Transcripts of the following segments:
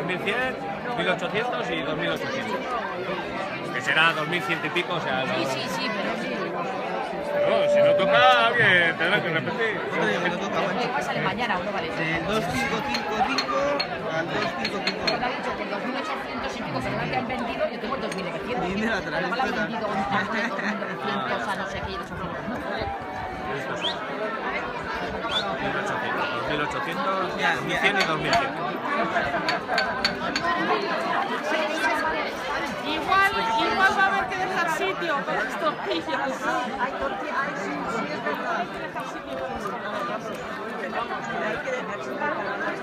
2100, 1800 y 2800. Que será 2100 y pico, o sea... Sí, pero sí. Pero si no toca, alguien tendrá que repetir. Igual sale mañana o no vale. Del 2555 al 2555. Pero te ha dicho que 2800 y pico se que han vendido, yo tengo el 2900. Dime la otra, Igual han vendido un par de 2900 a no sé qué y 800. 1800, 2100 y 2100. Igual va a haber que dejar sitio para las tortillas. Hay tortillas, sí, es verdad. Hay que dejar sitio para las tortillas. Hay que dejar sitio para las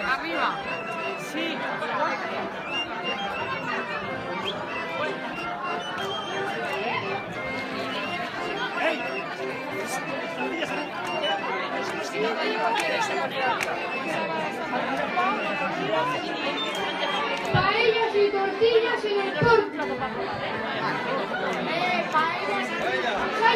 Arriba. Sí. Paellas y tortillas en el corte. Paellas y tortillas.